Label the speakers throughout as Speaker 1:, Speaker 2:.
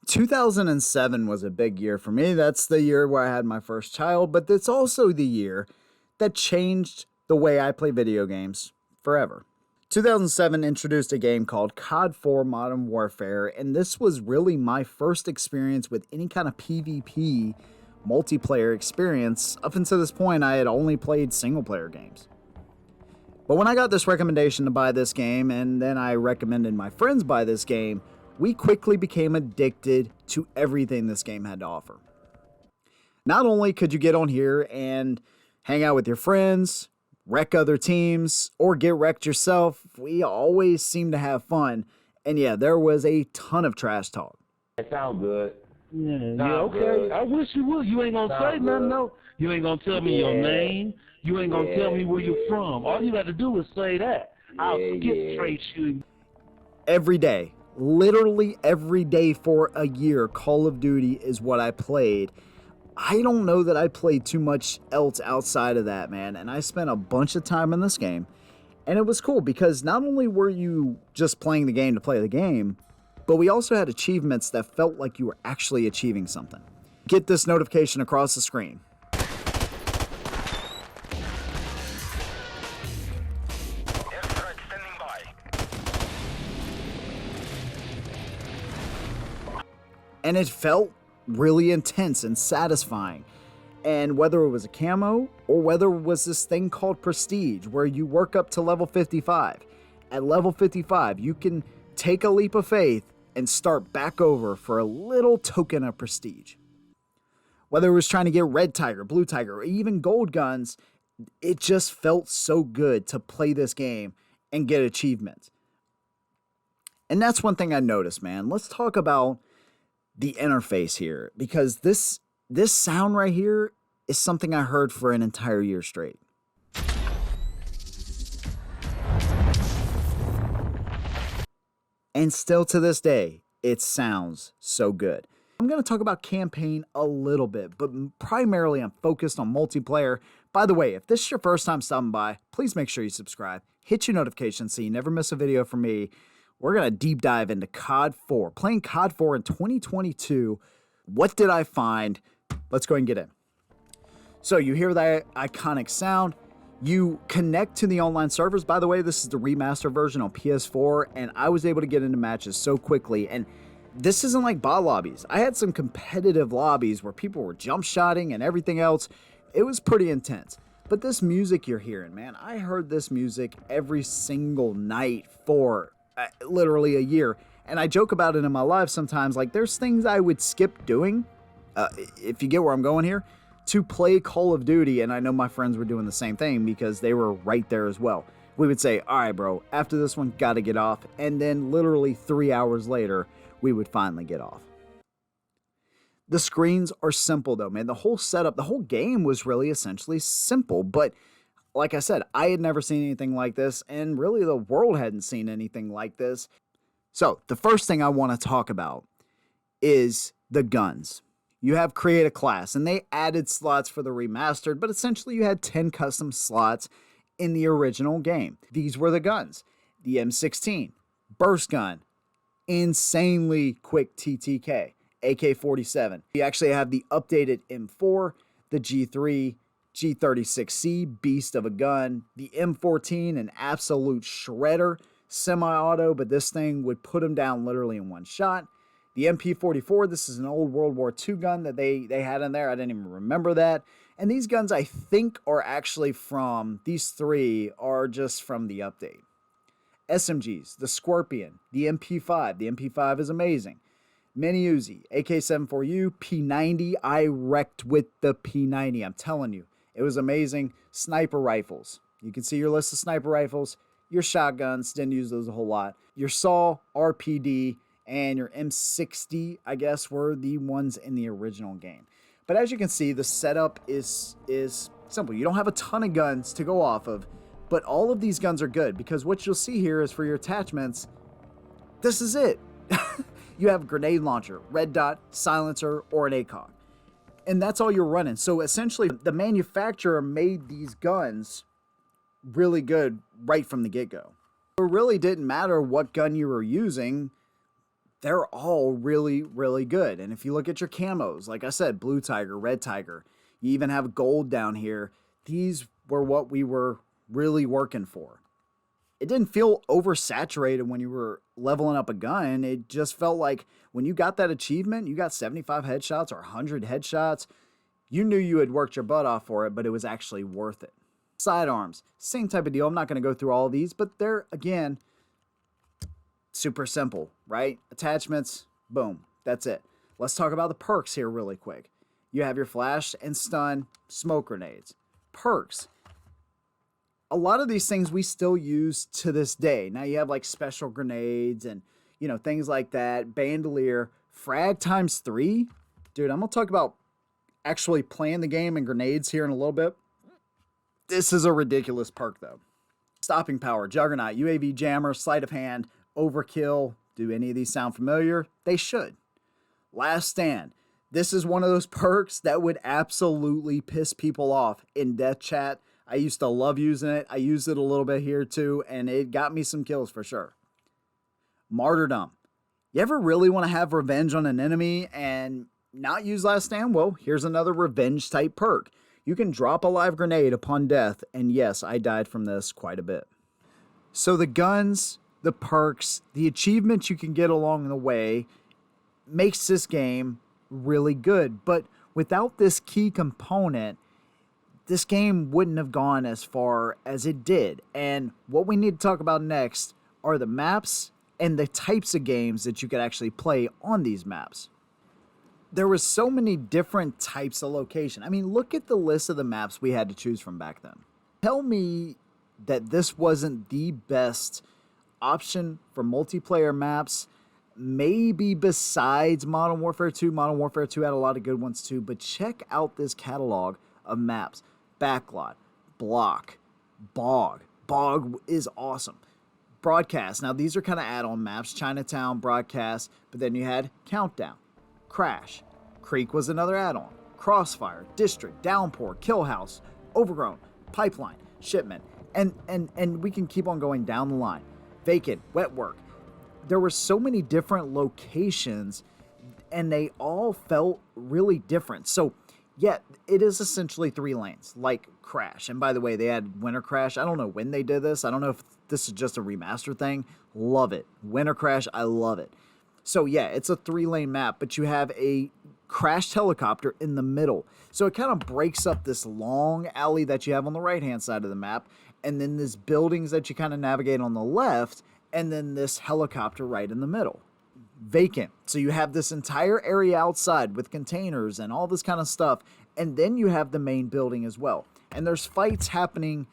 Speaker 1: 2007 was a big year for me. That's the year where I had my first child, but it's also the year that changed the way I play video games forever. 2007 introduced a game called COD 4 Modern Warfare, and this was really my first experience with any kind of PvP multiplayer experience. Up until this point, I had only played single player games. But when I got this recommendation to buy this game, and then I recommended my friends buy this game, we quickly became addicted to everything this game had to offer. Not only could you get on here and hang out with your friends, wreck other teams, or get wrecked yourself, we always seemed to have fun. And yeah, there was a ton of trash talk.
Speaker 2: It sound good.
Speaker 3: Yeah, okay. Good. I wish you would. You ain't gonna say nothing, no. You ain't gonna tell me your name. You ain't gonna tell me where you're from. All you got to do is say that. I'll skip trace you.
Speaker 1: Every day, literally every day for a year, Call of Duty is what I played. I don't know that I played too much else outside of that, man. And I spent a bunch of time in this game. And it was cool because not only were you just playing the game to play the game, but we also had achievements that felt like you were actually achieving something. Get this notification across the screen. And it felt really intense and satisfying. And whether it was a camo or whether it was this thing called prestige where you work up to level 55. At level 55, you can take a leap of faith and start back over for a little token of prestige. Whether it was trying to get red tiger, blue tiger, or even gold guns, it just felt so good to play this game and get achievements. And that's one thing I noticed, man. Let's talk about the interface here, because this sound right here is something I heard for an entire year straight. And still to this day, it sounds so good. I'm going to talk about campaign a little bit, but primarily I'm focused on multiplayer. By the way, if this is your first time stopping by, please make sure you subscribe, hit your notifications so you never miss a video from me. We're going to deep dive into COD 4. Playing COD 4 in 2022, what did I find? Let's go ahead and get in. So you hear that iconic sound. You connect to the online servers. By the way, this is the remaster version on PS4, and I was able to get into matches so quickly. And this isn't like bot lobbies. I had some competitive lobbies where people were jump shotting and everything else. It was pretty intense. But this music you're hearing, man, I heard this music every single night for literally a year. And I joke about it in my life sometimes, like there's things I would skip doing, if you get where I'm going here, to play Call of Duty. And I know my friends were doing the same thing because they were right there as well. We would say, all right, bro, after this one, gotta get off. And then literally 3 hours later, we would finally get off. The screens are simple though, man. The whole setup, the whole game was really essentially simple, but like I said, I had never seen anything like this, and really the world hadn't seen anything like this. So the first thing I want to talk about is the guns. You have create a class, and they added slots for the remastered, but essentially you had 10 custom slots in the original game. These were the guns. The M16, burst gun, insanely quick TTK, AK-47. You actually have the updated M4, the G3, G36C, beast of a gun, the M14, an absolute shredder, semi-auto, but this thing would put them down literally in one shot. The MP44, this is an old World War II gun that they had in there. I didn't even remember that. And these guns I think are actually from, these three are just from the update. SMGs, the Scorpion, the MP5. The MP5 is amazing. Mini Uzi, AK-74U, P90. I wrecked with the P90, I'm telling you. It was amazing. Sniper rifles. You can see your list of sniper rifles. Your shotguns, didn't use those a whole lot. Your SAW, RPD, and your M60, I guess, were the ones in the original game. But as you can see, the setup is simple. You don't have a ton of guns to go off of, but all of these guns are good because what you'll see here is for your attachments, this is it. You have a grenade launcher, red dot, silencer, or an ACOG. And that's all you're running. So essentially, the manufacturer made these guns really good right from the get-go. It really didn't matter what gun you were using. they're all really, really good. And if you look at your camos, like I said, blue tiger, red tiger, you even have gold down here. These were what we were really working for. It didn't feel oversaturated when you were leveling up a gun. It just felt like when you got that achievement, you got 75 headshots or 100 headshots, you knew you had worked your butt off for it, but it was actually worth it. Sidearms, same type of deal. I'm not going to go through all of these, but they're, again, super simple, right? Attachments, boom, that's it. Let's talk about the perks here really quick. You have your flash and stun smoke grenades. Perks. A lot of these things we still use to this day. Now you have like special grenades and, you know, things like that. Bandolier, frag times 3. Dude, I'm going to talk about actually playing the game and grenades here in a little bit. This is a ridiculous perk though. Stopping power, juggernaut, UAV jammer, sleight of hand, overkill. Do any of these sound familiar? They should. Last stand. This is one of those perks that would absolutely piss people off in death chat. I used to love using it. I used it a little bit here too, and it got me some kills for sure. Martyrdom. You ever really want to have revenge on an enemy and not use last stand? Well, here's another revenge type perk. You can drop a live grenade upon death, and yes, I died from this quite a bit. So the guns, the perks, the achievements you can get along the way makes this game really good. But without this key component, this game wouldn't have gone as far as it did. And what we need to talk about next are the maps and the types of games that you could actually play on these maps. There was so many different types of location. I mean, look at the list of the maps we had to choose from back then. Tell me that this wasn't the best option for multiplayer maps, maybe besides Modern Warfare 2. Modern Warfare 2 had a lot of good ones too, but check out this catalog of maps. Backlot, Block, Bog. Bog is awesome. Broadcast. Now, these are kind of add-on maps. Chinatown, Broadcast, but then you had Countdown, Crash. Creek was another add-on. Crossfire, District, Downpour, Kill House, Overgrown, Pipeline, Shipment, and we can keep on going down the line. Vacant, Wet Work. There were so many different locations, and they all felt really different. So, yeah, it is essentially 3 lanes, like Crash. And by the way, they had Winter Crash. I don't know when they did this. I don't know if this is just a remaster thing. Love it. Winter Crash, I love it. So yeah, it's a 3-lane map, but you have a crashed helicopter in the middle. So it kind of breaks up this long alley that you have on the right-hand side of the map, and then there's buildings that you kind of navigate on the left, and then this helicopter right in the middle. Vacant. So you have this entire area outside with containers and all this kind of stuff, and then you have the main building as well. And there's fights happening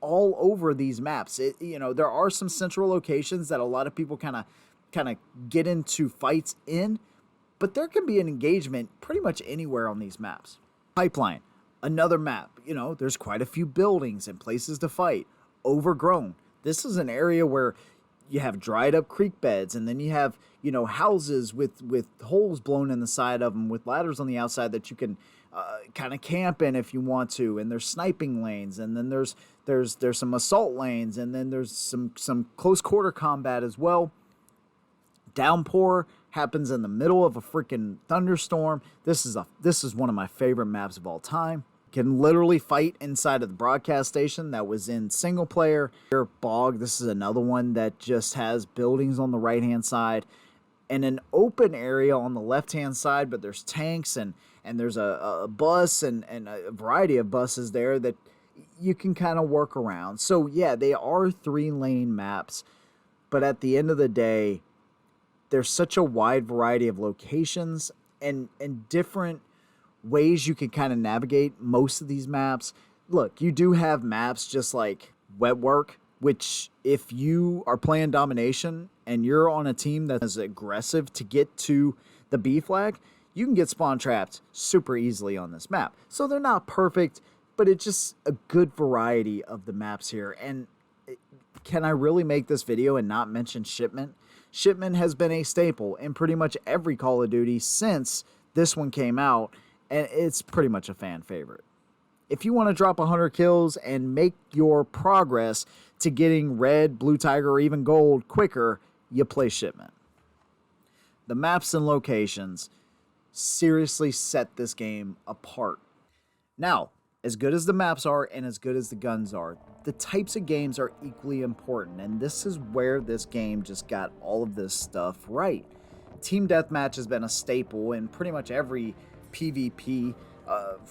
Speaker 1: all over these maps. There are some central locations that a lot of people kind of get into fights in, but there can be an engagement pretty much anywhere on these maps. Pipeline, another map. There's quite a few buildings and places to fight. Overgrown. This is an area where you have dried up creek beds, and then you have, houses with holes blown in the side of them with ladders on the outside that you can kind of camp in if you want to. And there's sniping lanes, and then there's some assault lanes, and then there's some close quarter combat as well. Downpour happens in the middle of a freaking thunderstorm. This is one of my favorite maps of all time. Can literally fight inside of the broadcast station that was in single player. Bog, this is another one that just has buildings on the right hand side and an open area on the left hand side, but there's tanks and there's a bus and a variety of buses there that you can kind of work around. So yeah, they are 3-lane maps, but at the end of the day, there's such a wide variety of locations and different ways you can kind of navigate most of these maps. Look, you do have maps just like Wet Work, which if you are playing domination and you're on a team that is aggressive to get to the B flag, you can get spawn trapped super easily on this map. So they're not perfect, but it's just a good variety of the maps here. And can I really make this video and not mention Shipment? Shipment has been a staple in pretty much every Call of Duty since this one came out, and it's pretty much a fan favorite. If you want to drop 100 kills and make your progress to getting red, blue tiger, or even gold quicker, you play Shipment. The maps and locations seriously set this game apart. Now, as good as the maps are and as good as the guns are, the types of games are equally important, and this is where this game just got all of this stuff right. Team Deathmatch has been a staple in pretty much every PvP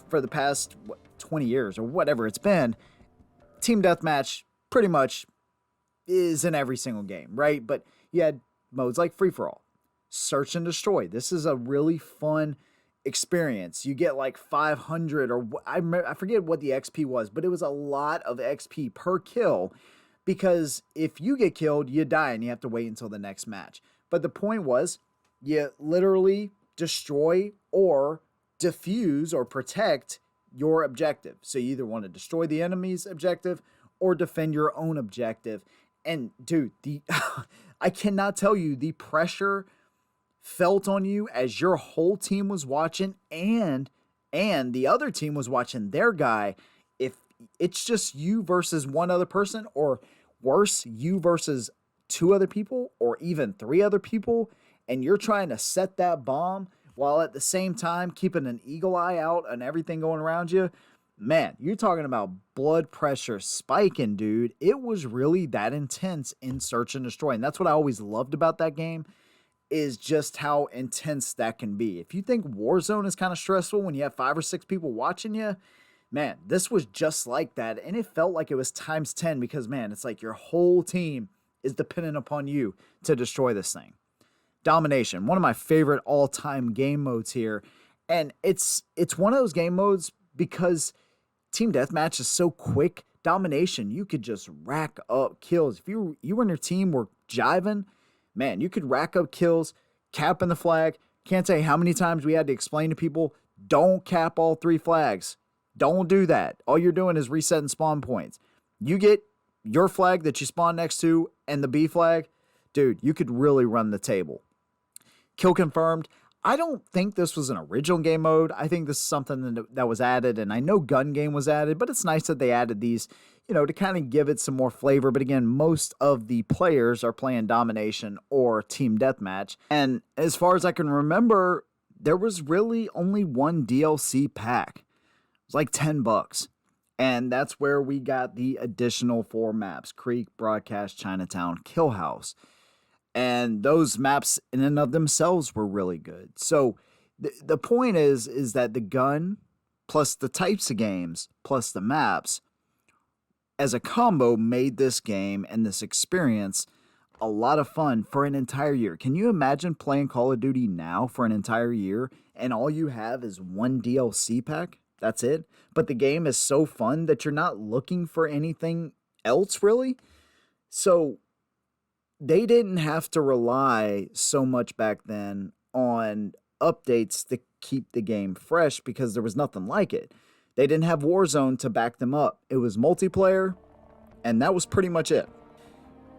Speaker 1: for the past 20 years or whatever it's been. Team Deathmatch pretty much is in every single game, right? But you had modes like Free For All, Search and Destroy. This is a really fun experience. You get like 500 or I forget what the XP was, but it was a lot of XP per kill because if you get killed, you die and you have to wait until the next match. But the point was, you literally destroy or defuse or protect your objective. So you either want to destroy the enemy's objective or defend your own objective. And dude, I cannot tell you the pressure felt on you as your whole team was watching and the other team was watching their guy. If it's just you versus one other person, or worse, you versus two other people or even three other people, and you're trying to set that bomb while at the same time keeping an eagle eye out on everything going around you, man, you're talking about blood pressure spiking, dude. It was really that intense in Search and Destroy. And that's what I always loved about that game, is just how intense that can be. If you think Warzone is kind of stressful when you have 5 or 6 people watching you, man, this was just like that. And it felt like it was times 10 because, man, it's like your whole team is dependent upon you to destroy this thing. Domination, one of my favorite all-time game modes here. And it's one of those game modes because Team Deathmatch is so quick. Domination, you could just rack up kills. If you and your team were jiving, man, you could rack up kills, capping the flag. Can't tell you how many times we had to explain to people, don't cap all 3 flags. Don't do that. All you're doing is resetting spawn points. You get your flag that you spawn next to and the B flag, dude, you could really run the table. Kill confirmed. I don't think this was an original game mode. I think this is something that was added, and I know gun game was added, but it's nice that they added these, to kind of give it some more flavor. But again, most of the players are playing Domination or Team Deathmatch. And as far as I can remember, there was really only one DLC pack. It was like $10. And that's where we got the additional 4 maps: Creek, Broadcast, Chinatown, Kill House. And those maps in and of themselves were really good. So the point is that the gun plus the types of games plus the maps as a combo made this game and this experience a lot of fun for an entire year. Can you imagine playing Call of Duty now for an entire year and all you have is one DLC pack? That's it. But the game is so fun that you're not looking for anything else really. So they didn't have to rely so much back then on updates to keep the game fresh because there was nothing like it. They didn't have Warzone to back them up. It was multiplayer, and that was pretty much it.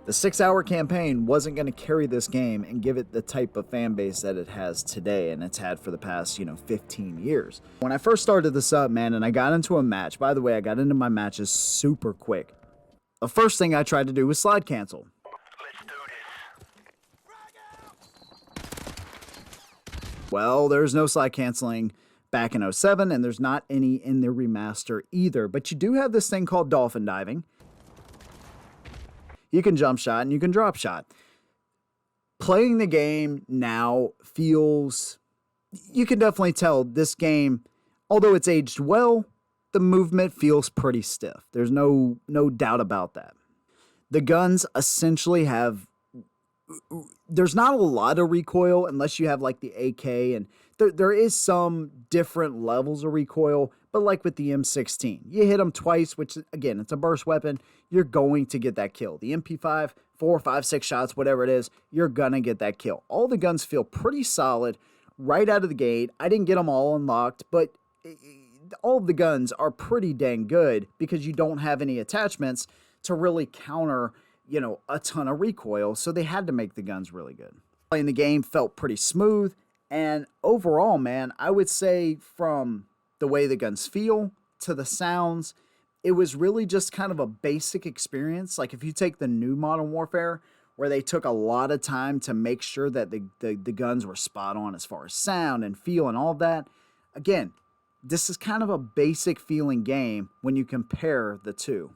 Speaker 1: The 6-hour campaign wasn't going to carry this game and give it the type of fan base that it has today, and it's had for the past, 15 years. When I first started this up, man, and I got into a match, by the way, I got into my matches super quick. The first thing I tried to do was slide cancel. Well, there's no slide canceling back in 07, and there's not any in the remaster either. But you do have this thing called dolphin diving. You can jump shot and you can drop shot. Playing the game now feels... You can definitely tell this game, although it's aged well, the movement feels pretty stiff. There's no doubt about that. The guns essentially have... There's not a lot of recoil unless you have like the AK, and there is some different levels of recoil, but like with the M16, you hit them twice, which again, it's a burst weapon, you're going to get that kill. The MP5, 4, 5, 6 shots, whatever it is, you're gonna get that kill. All the guns feel pretty solid right out of the gate. I didn't get them all unlocked, but all of the guns are pretty dang good because you don't have any attachments to really counter a ton of recoil, so they had to make the guns really good. Playing the game felt pretty smooth, and overall, man, I would say from the way the guns feel to the sounds, it was really just kind of a basic experience. Like if you take the new Modern Warfare where they took a lot of time to make sure that the guns were spot on as far as sound and feel and all of that. Again, this is kind of a basic feeling game when you compare the two.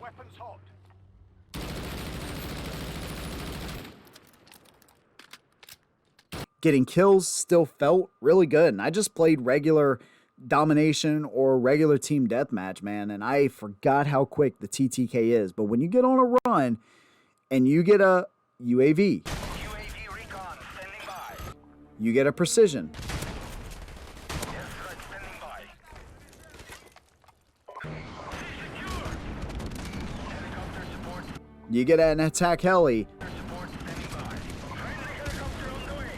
Speaker 2: Weapons hot.
Speaker 1: Getting kills still felt really good, and I just played regular domination or regular team deathmatch, man, and I forgot how quick the TTK is. But when you get on a run and you get a UAV,
Speaker 2: UAV recon standing by.
Speaker 1: you get a precision,
Speaker 2: Airstrike standing by. Secure. Helicopter support.
Speaker 1: you get an attack heli.
Speaker 2: Support standing by. Friendly helicopter on the way.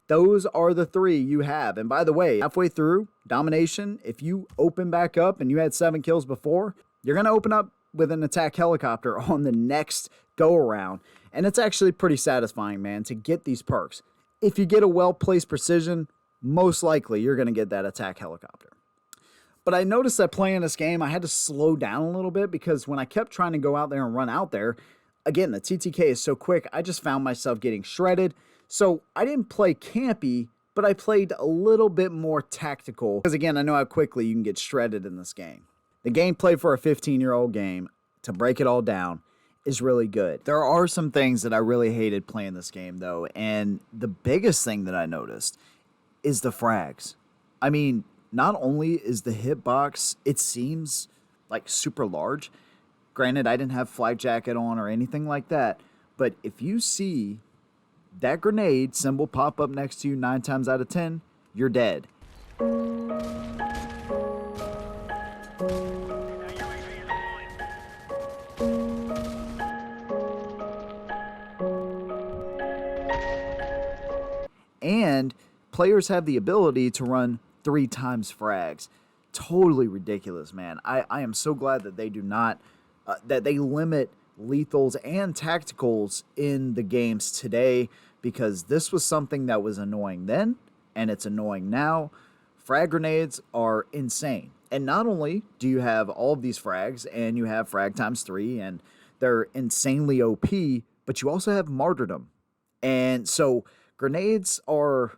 Speaker 1: Those are the three you have. And by the way, halfway through domination, if you open back up and you had 7 kills before, you're going to open up with an attack helicopter on the next go around. And it's actually pretty satisfying, man, to get these perks. If you get a well-placed precision, most likely you're going to get that attack helicopter. But I noticed that playing this game, I had to slow down a little bit because when I kept trying to go out there and run out there, again, the TTK is so quick, I just found myself getting shredded. So I didn't play campy, but I played a little bit more tactical. Because again, I know how quickly you can get shredded in this game. The gameplay for a 15-year-old game, to break it all down, is really good. There are some things that I really hated playing this game, though. And the biggest thing that I noticed is the frags. I mean, not only is the hitbox, it seems like super large. Granted, I didn't have flak jacket on or anything like that. But if you see that grenade symbol pop up next to you 9 times out of 10, you're dead. And players have the ability to run 3 times frags. Totally ridiculous, man. I am so glad that they do not, that they limit lethals and tacticals in the games today, because this was something that was annoying then and it's annoying now. Frag grenades are insane. And not only do you have all of these frags and you have frag times 3 and they're insanely OP, but you also have martyrdom. And so grenades are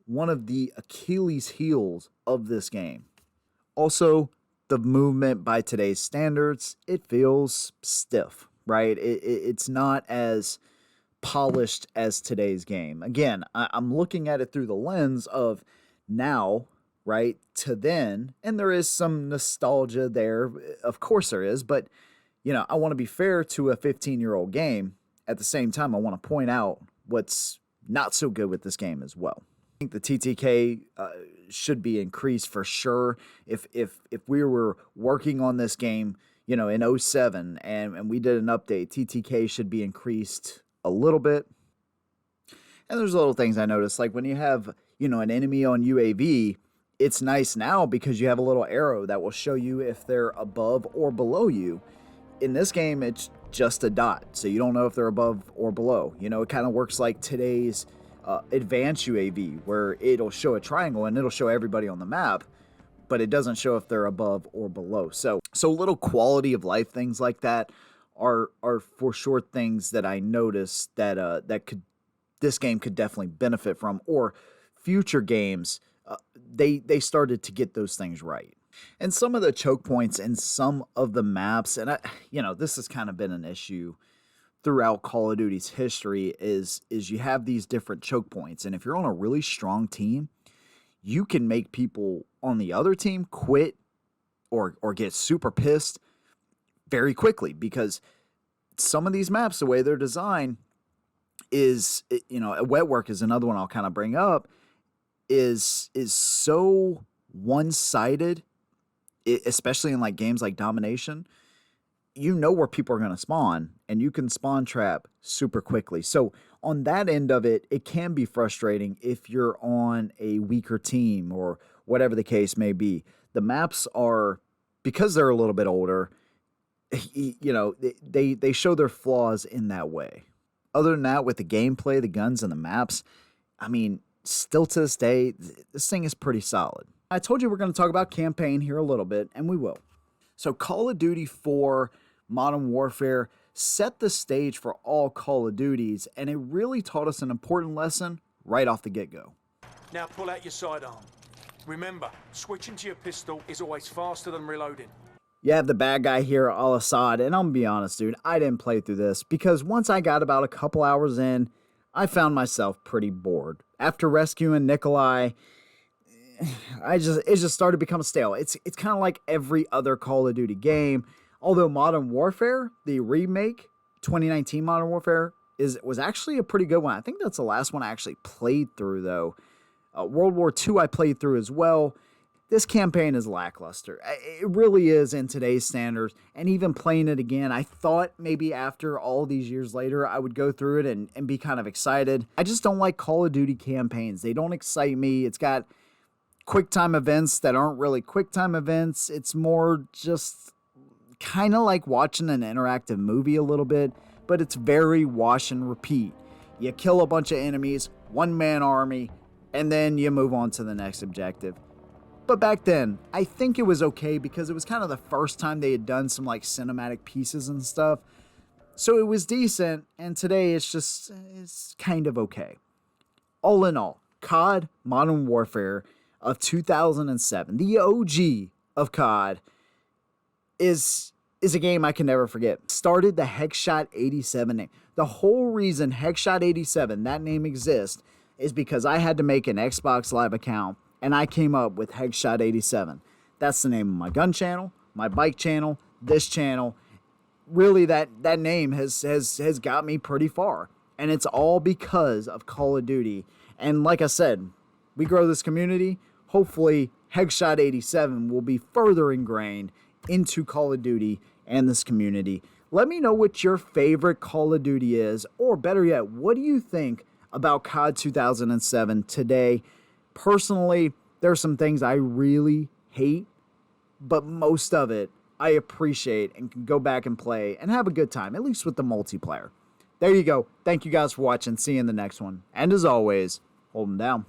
Speaker 1: one of the Achilles heels of this game. Also, the movement by today's standards, it feels stiff, right? It's not as polished as today's game. Again, I'm looking at it through the lens of now, right, to then, and there is some nostalgia there. Of course there is, but, you know, I want to be fair to a 15-year-old game. At the same time, I want to point out what's not so good with this game as well. I think the TTK should be increased for sure. If we were working on this game, you know, in 07 and we did an update, TTK should be increased a little bit. And there's little things I noticed, like when you have, you know, an enemy on UAV, it's nice now because you have a little arrow that will show you if they're above or below you. In this game, it's just a dot, so you don't know if they're above or below. You know, it kind of works like today's advanced UAV, where it'll show a triangle and it'll show everybody on the map, but it doesn't show if they're above or below. So little quality of life things like that are for sure things that I noticed that this game could definitely benefit from, or future games they started to get those things right. And some of the choke points in some of the maps, and this has kind of been an issue throughout Call of Duty's history, is you have these different choke points, and if you're on a really strong team, you can make people on the other team quit or get super pissed very quickly, because some of these maps, the way they're designed is, wet work is another one I'll kind of bring up, is so one-sided, especially in like games like Domination. You know where people are going to spawn, and you can spawn trap super quickly. So on that end of it, it can be frustrating if you're on a weaker team or whatever the case may be. The maps are because they're a little bit older, you know, they show their flaws in that way. Other than that, with the gameplay, the guns, and the maps, I mean, still to this day, this thing is pretty solid. I told you we're going to talk about campaign here a little bit, and we will. So Call of Duty 4 Modern Warfare set the stage for all Call of Duties, and it really taught us an important lesson right off the get-go.
Speaker 4: Now pull out your sidearm. Remember, switching to your pistol is always faster than reloading.
Speaker 1: You have the bad guy here, Al-Assad, and I'm gonna be honest, dude, I didn't play through this because once I got about a couple hours in, I found myself pretty bored. After rescuing Nikolai, it just started to become stale. It's kind of like every other Call of Duty game. Although Modern Warfare, the remake, 2019 Modern Warfare, was actually a pretty good one. I think that's the last one I actually played through, though. World War II I played through as well. This campaign is lackluster. It really is in today's standards. And even playing it again, I thought maybe after all these years later, I would go through it and be kind of excited. I just don't like Call of Duty campaigns. They don't excite me. It's got QuickTime events that aren't really QuickTime events. It's more just kind of like watching an interactive movie a little bit, but it's very wash and repeat. You kill a bunch of enemies, one-man army, and then you move on to the next objective. But back then, I think it was okay because it was kind of the first time they had done some like cinematic pieces and stuff. So it was decent, and today it's kind of okay. All in all, COD Modern Warfare of 2007, the OG of COD, is a game I can never forget. Started the Headshot 87 name. The whole reason Headshot 87, that name exists, is because I had to make an Xbox Live account, and I came up with Headshot 87. That's the name of my gun channel, my bike channel, this channel. Really, that name has got me pretty far. And it's all because of Call of Duty. And like I said, we grow this community. Hopefully, Headshot 87 will be further ingrained into Call of Duty and this community. Let me know what your favorite Call of Duty is, or better yet, what do you think about COD 2007 today? Personally, there are some things I really hate, but most of it I appreciate and can go back and play and have a good time, at least with the multiplayer. There you go. Thank you guys for watching. See you in the next one. And as always, hold them down.